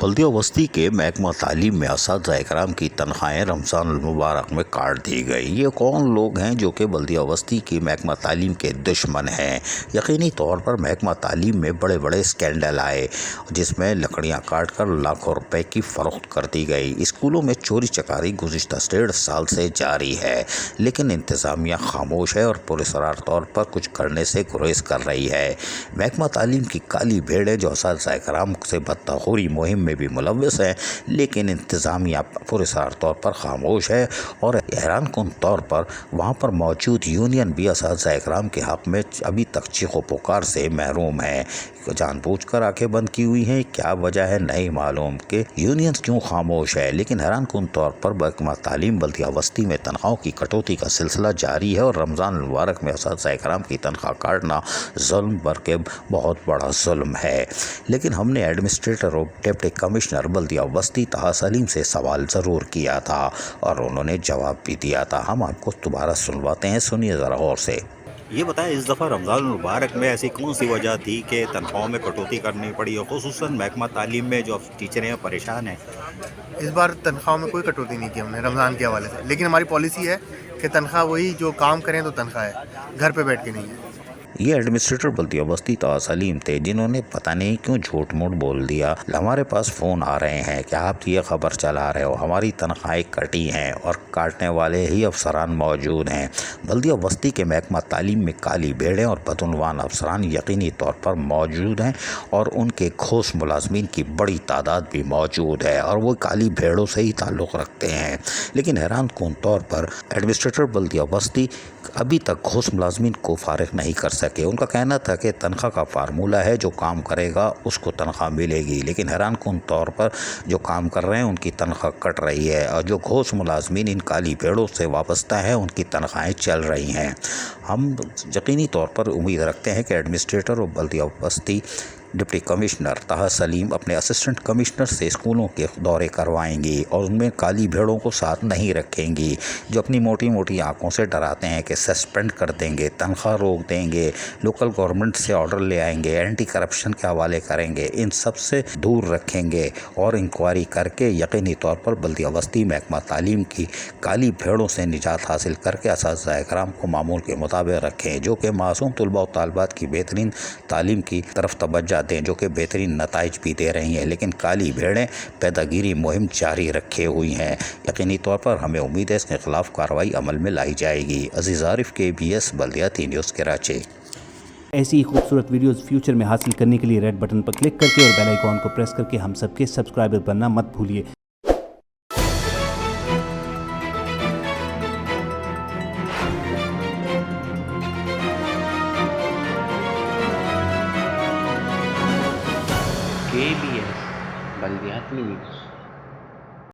बल्दिया बस्ती के महकमा तालीम में असातिज़ा इकराम की तनख्वाहें रमज़ान मुबारक में काट दी गई। ये कौन लोग हैं जो कि बल्दिया बस्ती की महकमा तालीम के दुश्मन हैं। यकीनी तौर पर महकमा तालीम में बड़े बड़े स्कैंडल आए जिसमें लकड़ियाँ काट कर लाखों रुपए की फ़रोख्त कर दी गई। स्कूलों में चोरी चकारी गुज़िश्ता 1.5 साल से जारी है, लेकिन इंतज़ामिया खामोश है और पुरअसरार तौर पर कुछ करने से गुरेज कर रही है। महकमा तालीम की काली भेड़ें जो असातिज़ा इकराम से बदतखोरी मुहिम में भी मुलव्वस है, लेकिन इंतज़ामिया पुरअसरार तौर पर खामोश है और हैरानकुन तौर पर वहाँ पर मौजूद यूनियन भी असातिज़ा इकराम के हक़ में अभी तक चीखो पुकार से महरूम है। जानबूझकर आंखें बंद की हुई हैं, क्या वजह है नहीं मालूम कि यूनियन क्यों खामोश है। लेकिन हैरानकुन तौर पर महकमा तालीम बल्दिया बस्ती में तनख्वाहों की कटौती का सिलसिला जारी है और रमज़ान मुबारक में असातिज़ा इकराम की तनख्वाह काटना जुल्म बल्कि बहुत बड़ा जुल्म है। लेकिन हमने एडमिनिस्ट्रेटर और डिप्टी कमिश्नर बल्दिया बस्ती ताहा सलीम से सवाल ज़रूर किया था और उन्होंने जवाब भी दिया था। हम आपको दोबारा सुनवाते हैं, सुनिए ज़रा गौर से। ये बताएं, इस दफ़ा रमज़ान मुबारक में ऐसी कौन सी वजह थी कि तनख्वाहों में कटौती करनी पड़ी और ख़ुसूसन महकमा तालीम में जो टीचर हैं परेशान हैं? इस बार तनख्वाह में कोई कटौती नहीं की हमने रमज़ान के हवाले से, लेकिन हमारी पॉलिसी है कि तनख्वाह वही जो काम करें तो तनख्वाह है, घर पे बैठ के नहीं है। ये एडमिनिस्ट्रेटर बल्दिया बस्ती ताहा सलीम थे जिन्होंने पता नहीं क्यों झूठ मूठ बोल दिया। हमारे पास फ़ोन आ रहे हैं कि आप ये खबर चला रहे हो, हमारी तनख्वाहें कटी हैं और काटने वाले ही अफसरान मौजूद हैं। बल्दिया बस्ती के महकमा तालीम में काली भेड़ें और बदउनवान अफसरान यकीनी तौर पर मौजूद हैं और उनके खोस मुलाजमीन की बड़ी तादाद भी मौजूद है और वो काली भेड़ों से ही ताल्लुक़ रखते हैं। लेकिन हैरानकुन तौर पर एडमिनिस्ट्रेटर बल्दिया बस्ती अभी तक खोस मुलाजमीन को फारिग नहीं कर सके। उनका कहना था कि तनख्वाह का फार्मूला है, जो काम करेगा उसको तनख्वाह मिलेगी, लेकिन हैरानकुन तौर पर जो काम कर रहे हैं उनकी तनख्वाह कट रही है और जो घोष मुलाजमीन इन काली भेड़ों से वाबस्ता है उनकी तनख्वाहें चल रही हैं। हम यकीनी तौर पर उम्मीद रखते हैं कि एडमिनिस्ट्रेटर और बल्दिया बस्ती डिप्टी कमिश्नर ताहा सलीम अपने असिस्टेंट कमिश्नर से स्कूलों के दौरे करवाएंगी और उनमें काली भेड़ों को साथ नहीं रखेंगी जो अपनी मोटी मोटी आंखों से डराते हैं कि सस्पेंड कर देंगे, तनख्वाह रोक देंगे, लोकल गवर्नमेंट से ऑर्डर ले आएंगे, एंटी करप्शन के हवाले करेंगे। इन सब से दूर रखेंगे और इंक्वायरी करके यकीनी तौर पर बल्दिया बस्ती महकमा तालीम की काली भेड़ों से निजात हासिल करके असातिज़ा इकराम को मामूल के मुताबिक रखें, जो कि मासूम तलबा और तालिबात की बेहतरीन तालीम की तरफ तवज्जो दें, जो कि बेहतरीन नताइज भी दे रही हैं। लेकिन काली भेड़ें पैदागिरी मुहिम जारी रखे हुई हैं। यकीनी तौर पर हमें उम्मीद है इसके खिलाफ कार्रवाई अमल में लाई जाएगी। अजीज़ आरिफ, KBS बल्दिया 3 न्यूज़ कराची। ऐसी ही खूबसूरत वीडियोस फ्यूचर में हासिल करने के लिए रेड बटन पर क्लिक करके और बेल आइकॉन को प्रेस करके हम सबके सब्सक्राइबर बनना मत भूलिए। KBS बल्दिया न्यूज़।